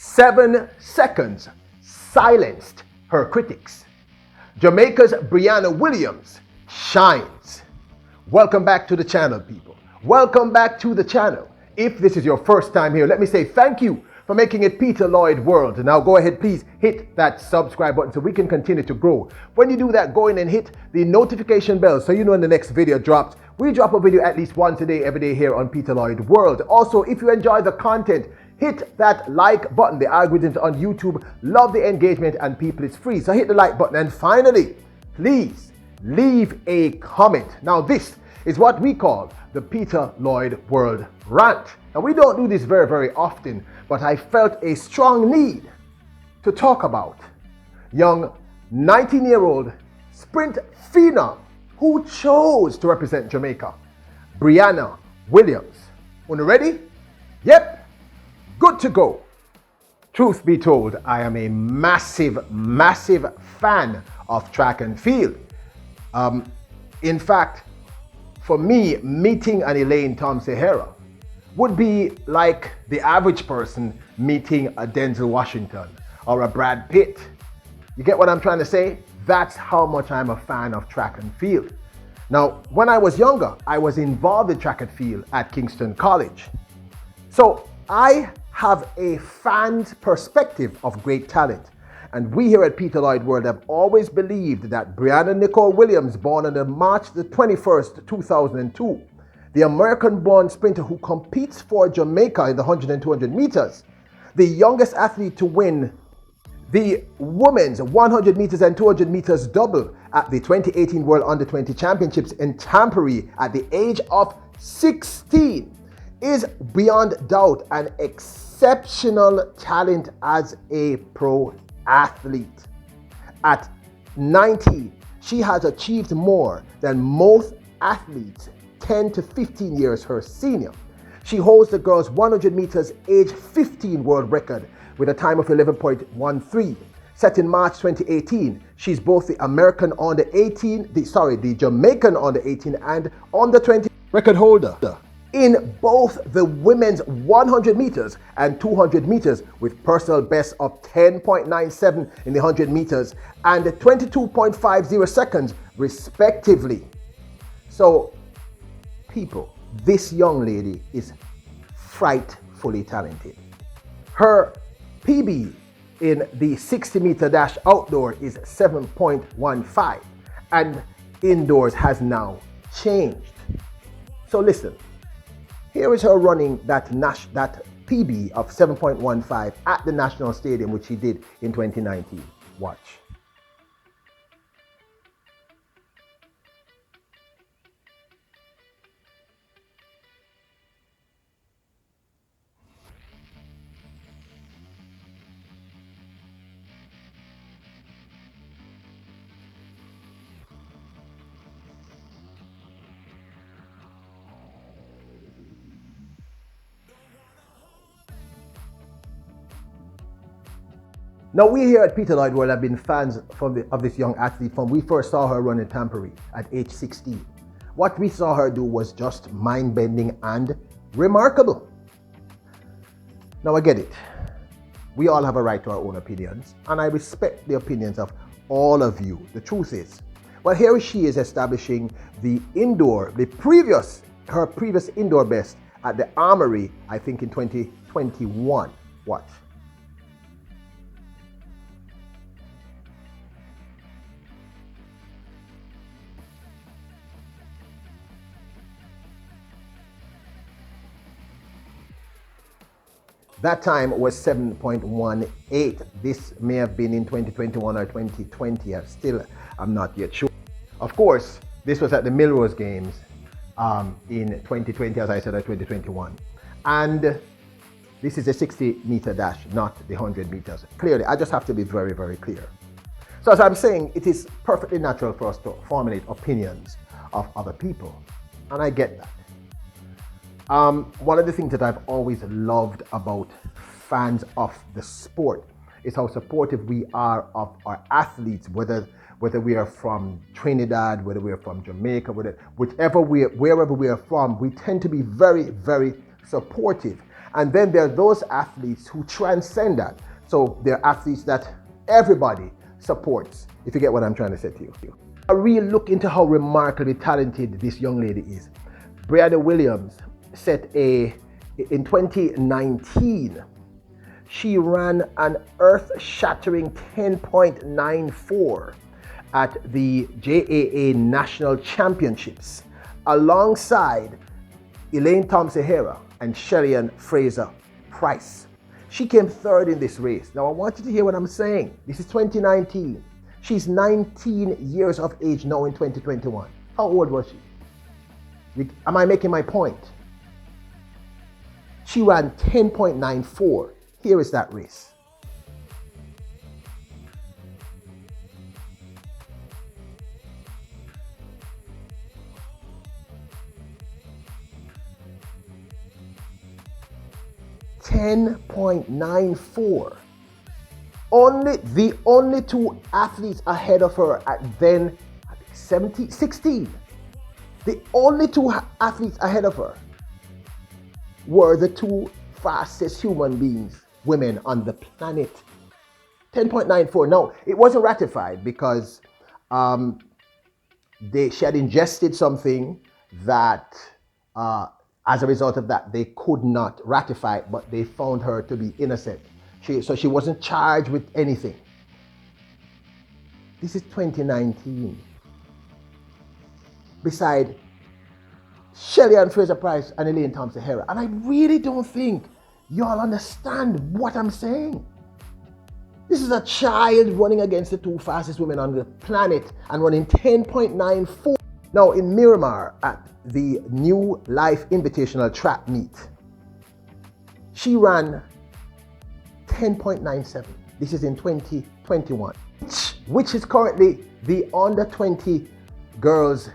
7 seconds silenced her critics. Jamaica's Briana Williams shines. Welcome back to the channel, people. Welcome back to the channel. If this is your first time here, let me say thank you for making it Peter Lloyd World. Now go ahead, please hit that subscribe button so we can continue to grow. When you do that, go in and hit the notification bell so you know when the next video drops. We drop a video at least once a day, every day here on Peter Lloyd World. Also, if you enjoy the content, hit that like button. The algorithms on YouTube love the engagement and people, it's free. So hit the like button. And finally, please leave a comment. Now this is what we call the Peter Lloyd World Rant. Now we don't do this very, very often, but I felt a strong need to talk about young 19-year-old sprint phenom who chose to represent Jamaica, Briana Williams. When ready? Yep, good to go. Truth be told, I am a massive, massive fan of track and field. In fact, for me, meeting an Elaine Tom-Sahara would be like the average person meeting a Denzel Washington or a Brad Pitt. You get what I'm trying to say? That's how much I'm a fan of track and field. Now, when I was younger, I was involved in track and field at Kingston College. So I have a fan's perspective of great talent. And we here at Peter Lloyd World have always believed that Briana Nicole Williams, born on March the 21st, 2002, the American-born sprinter who competes for Jamaica in the 100 and 200 meters, the youngest athlete to win the women's 100 meters and 200 meters double at the 2018 World Under-20 Championships in Tampere at the age of 16, is beyond doubt an exceptional talent as a pro athlete. At 19, she has achieved more than most athletes 10 to 15 years her senior. She holds the girls 100 meters age 15 world record with a time of 11.13. Set in March 2018, she's both the American under 18, the Jamaican under 18 and under 20 record holder in both the women's 100 meters and 200 meters with personal best of 10.97 in the 100 meters and 22.50 seconds respectively. So people, this young lady is frightfully talented. Her PB in the 60-meter dash outdoor is 7.15 and indoors has now changed. So listen, here is her running that PB of 7.15 at the National Stadium, which she did in 2019. Watch. Now we here at Peter Lloyd World have been fans of this young athlete from we first saw her run in Tampere at age 16. What we saw her do was just mind-bending and remarkable. Now I get it. We all have a right to our own opinions, and I respect the opinions of all of you. The truth is, well, here she is establishing her previous indoor best at the Armory, I think in 2021. Watch. That time was 7.18. This may have been in 2021 or 2020. I'm not yet sure. Of course, this was at the Millrose Games in 2020, as I said, or 2021. And this is a 60-meter dash, not the 100 meters. Clearly, I just have to be very, very clear. So as I'm saying, it is perfectly natural for us to formulate opinions of other people. And I get that. One of the things that I've always loved about fans of the sport is how supportive we are of our athletes, whether we are from Trinidad, whether we are from Jamaica, wherever we are from, we tend to be very, very supportive. And then there are those athletes who transcend that. So they're athletes that everybody supports, if you get what I'm trying to say to you. A real look into how remarkably talented this young lady is. Briana Williams in 2019, she ran an earth-shattering 10.94 at the JAA National Championships alongside Elaine Thompson-Herah and Shelly-Ann Fraser-Pryce. She came third in this race. Now I want you to hear what I'm saying. This is 2019. She's 19 years of age now in 2021. How old was she? Am I making my point? She ran 10.94. Here is that race. .94. The only two athletes ahead of her at then 16. The only two athletes ahead of her were the two fastest human beings, women on the planet. 10.94. No, it wasn't ratified because she had ingested something that as a result of that, they could not ratify it, but they found her to be innocent. So she wasn't charged with anything. This is 2019. Beside Shelly-Ann Fraser-Pryce and Elaine Thompson-Herah. And I really don't think y'all understand what I'm saying. This is a child running against the two fastest women on the planet and running 10.94. Now in Miramar at the New Life Invitational Track Meet, she ran 10.97. This is in 2021, which is currently the under 20 girls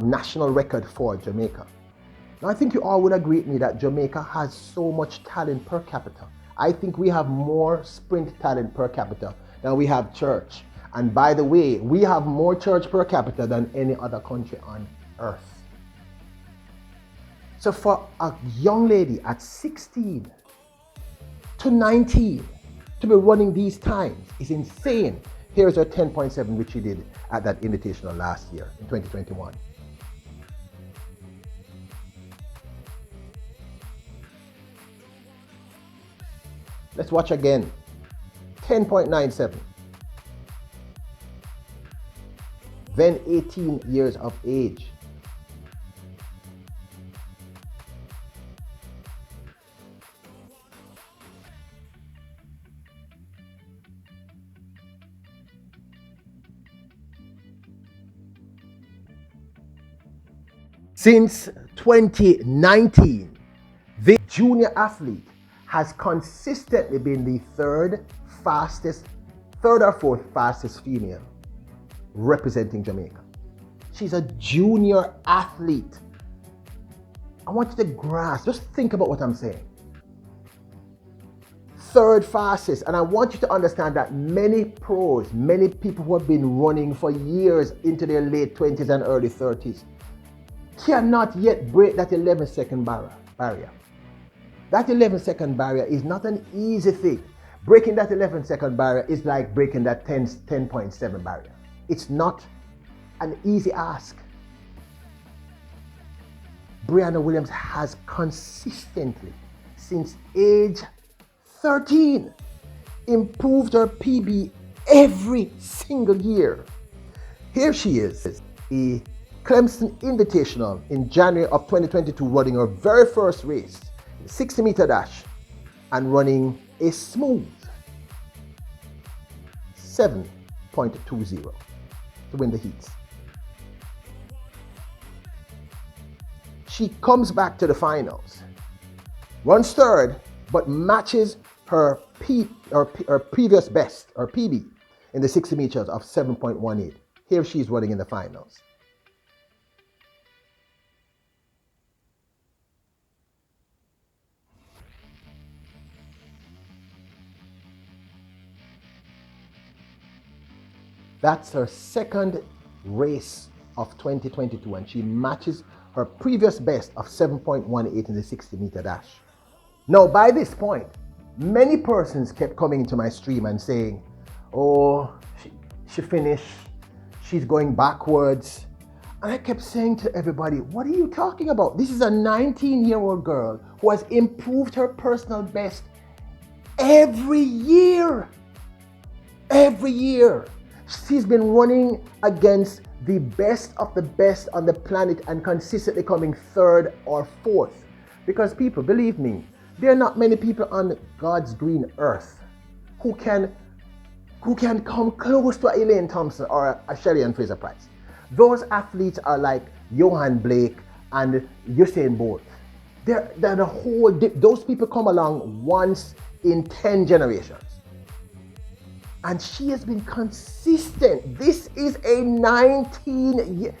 national record for Jamaica. Now I think you all would agree with me that Jamaica has so much talent per capita. I think we have more sprint talent per capita than we have church. And by the way, we have more church per capita than any other country on earth. So for a young lady at 16 to 19 to be running these times is insane. Here's her 10.7, which she did at that invitational last year in 2021. Let's watch again. 10.97. Then 18 years of age. Since 2019, the junior athlete has consistently been the third or fourth fastest female representing Jamaica. She's a junior athlete. I want you to grasp, just think about what I'm saying. Third fastest, and I want you to understand that many pros, many people who have been running for years into their late 20s and early 30s cannot yet break that 11-second barrier. That 11-second barrier is not an easy thing. Breaking that 11-second barrier is like breaking that 10.7 barrier. It's not an easy ask. Briana Williams has consistently, since age 13, improved her PB every single year. Here she is, a Clemson Invitational in January of 2022, running her very first race, the 60-meter dash, and running a smooth 7.20 to win the heats. She comes back to the finals, runs third, but matches her previous best, or PB, in the 60 meters of 7.18. Here she is running in the finals. That's her second race of 2022, and she matches her previous best of 7.18 in the 60-meter dash. Now, by this point, many persons kept coming into my stream and saying, oh, she finished, she's going backwards. And I kept saying to everybody, what are you talking about? This is a 19-year-old girl who has improved her personal best every year. Every year. She's been running against the best of the best on the planet and consistently coming third or fourth. Because people, believe me, there are not many people on God's green earth who can come close to a Elaine Thompson or a Shelley-Ann Fraser-Pryce. Those athletes are like Johan Blake and Usain Bolt. They're the whole, those people come along once in 10 generations. And she has been consistent. This is a 19-year,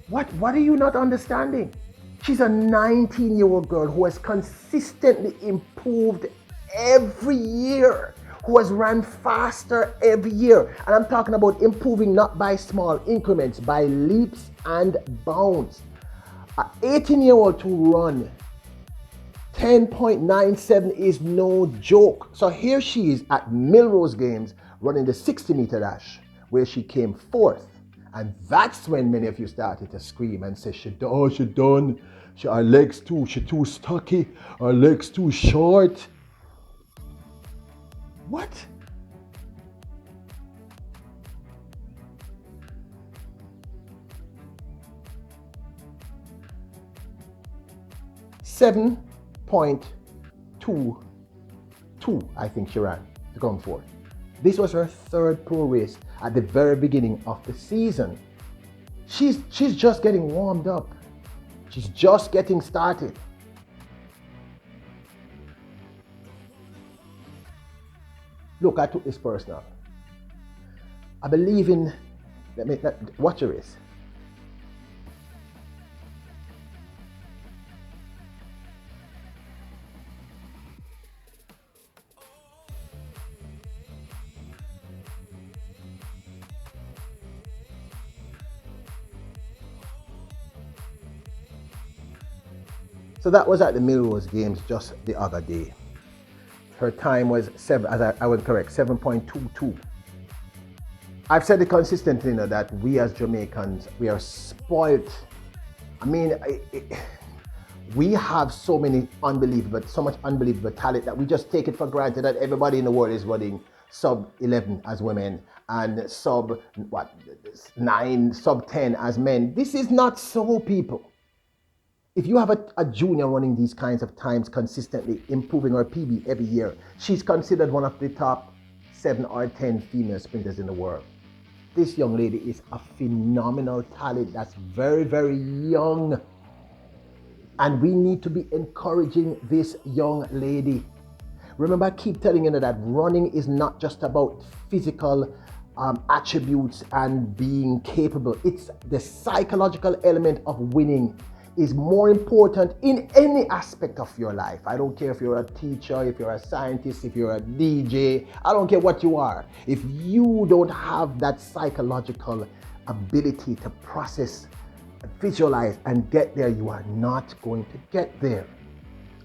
what are you not understanding? She's a 19-year-old girl who has consistently improved every year, who has ran faster every year. And I'm talking about improving not by small increments, by leaps and bounds. An 18-year-old to run 10.97 is no joke. So here she is at Melrose Games running the 60-meter dash, where she came fourth. And that's when many of you started to scream and say, she done. Her legs she too stocky. Her legs too short. What? .22, I think she ran to come forth. This was her third pro race at the very beginning of the season. She's just getting warmed up. She's just getting started. Look, I took this personal. I believe in, watch your race. So that was at the Melrose Games just the other day. Her time was I was correct, 7.22. I've said it consistently now that we as Jamaicans, we are spoiled. I mean, we have so much unbelievable talent that we just take it for granted that everybody in the world is running sub 11 as women and sub 9, sub 10 as men. This is not so, people. If you have a junior running these kinds of times consistently, improving her PB every year, she's considered one of the top 7 or 10 female sprinters in the world. This young lady is a phenomenal talent that's very, very young. And we need to be encouraging this young lady. Remember, I keep telling you that running is not just about physical attributes and being capable. It's the psychological element of winning is more important in any aspect of your life. I don't care if you're a teacher, if you're a scientist, if you're a DJ, I don't care what you are. If you don't have that psychological ability to process, visualize, and get there, you are not going to get there.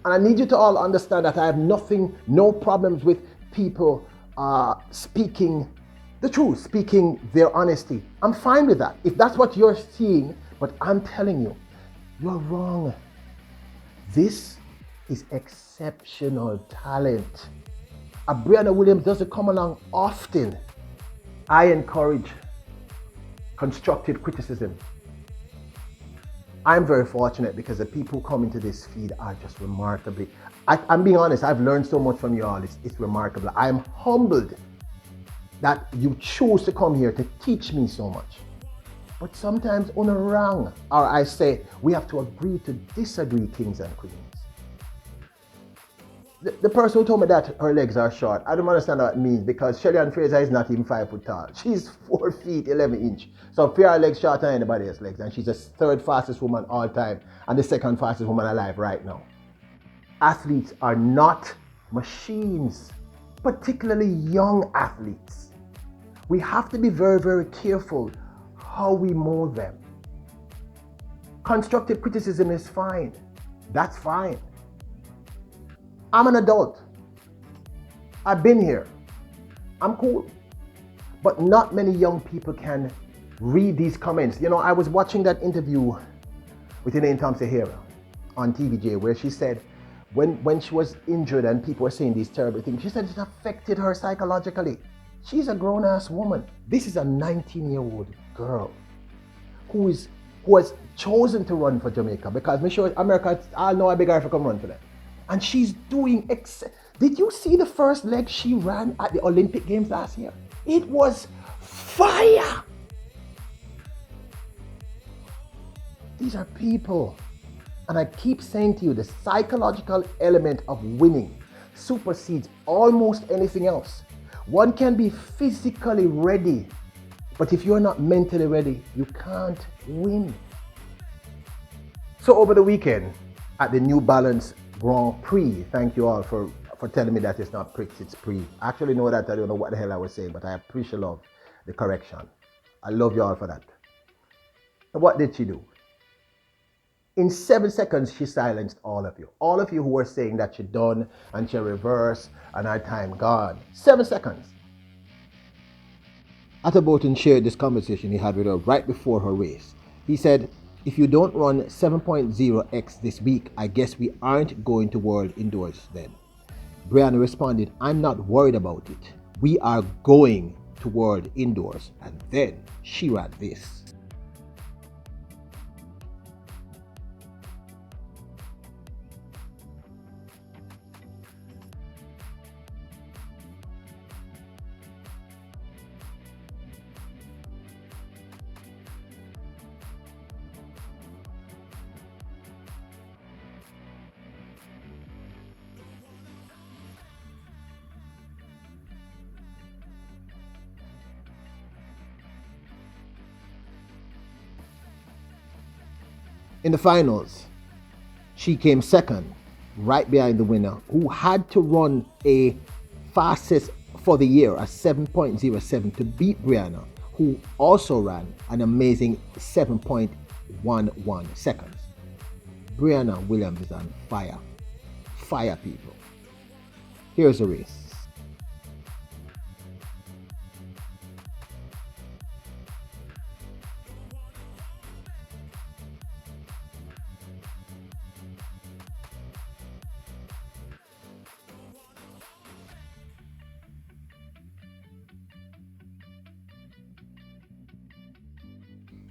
And I need you to all understand that I have no problems with people speaking the truth, speaking their honesty. I'm fine with that. If that's what you're seeing, but I'm telling you, you're wrong. This is exceptional talent. A Briana Williams doesn't come along often. I encourage constructive criticism. I'm very fortunate because the people who come into this feed are just remarkably, I'm being honest, I've learned so much from you all. It's remarkable. I'm humbled that you chose to come here to teach me so much. But sometimes on a wrong, or I say, we have to agree to disagree, kings and queens. The person who told me that her legs are short, I don't understand what it means, because Shelley-Ann Fraser is not even 5 foot tall. She's 4 feet 11 inches. So if her legs shorter than anybody else's legs, and she's the 3rd fastest woman all time and the 2nd fastest woman alive right now. Athletes are not machines, particularly young athletes. We have to be very, very careful how we mold them. Constructive criticism is fine. That's fine. I'm an adult. I've been here. I'm cool. But not many young people can read these comments. You know, I was watching that interview with Elaine Thompson-Hara on TVJ where she said when she was injured and people were saying these terrible things, she said it affected her psychologically. She's a grown-ass woman. This is a 19-year-old girl who has chosen to run for Jamaica because I'm sure America, I know a big guy for come run for them. And she's doing, did you see the first leg she ran at the Olympic Games last year? It was fire. These are people. And I keep saying to you, the psychological element of winning supersedes almost anything else. One can be physically ready, but if you're not mentally ready, you can't win. So over the weekend at the New Balance Grand Prix, thank you all for telling me that it's not Prix, it's Prix. I actually know that I don't know what the hell I was saying, but I appreciate the correction. I love you all for that. And what did she do? In 7 seconds, she silenced all of you. All of you who were saying that she done and she reversed and her time gone. 7 seconds. Atterbury shared this conversation he had with her right before her race. He said, if you don't run 7.0x this week, I guess we aren't going to World Indoors then. Briana responded, I'm not worried about it. We are going to World Indoors. And then she ran this. In the finals, she came second, right behind the winner, who had to run a fastest for the year, a 7.07 to beat Briana, who also ran an amazing 7.11 seconds. Briana Williams is on fire. Fire, people. Here's the race.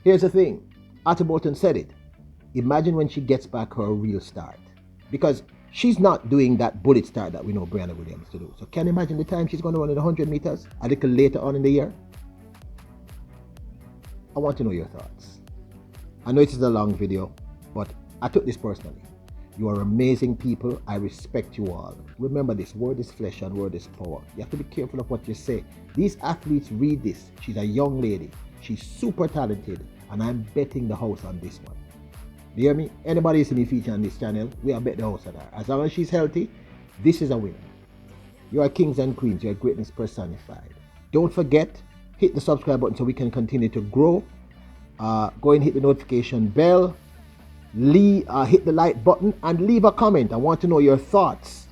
Here's the thing, Atterbury said it. Imagine when she gets back her real start. Because she's not doing that bullet start that we know Briana Williams to do. So can you imagine the time she's going to run in 100 meters a little later on in the year? I want to know your thoughts. I know it is a long video, but I took this personally. You are amazing people. I respect you all. Remember this, word is flesh and word is power. You have to be careful of what you say. These athletes read this. She's a young lady. She's super talented, and I'm betting the house on this one. Do you hear me? Anybody see me feature on this channel, we are bet the house on her. As long as she's healthy, this is a winner. You are kings and queens. You are greatness personified. Don't forget, hit the subscribe button so we can continue to grow. Go and hit the notification bell. Hit the like button and leave a comment. I want to know your thoughts.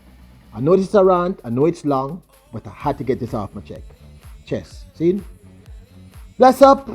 I know this is a rant. I know it's long, but I had to get this off my chest. See? Bless up.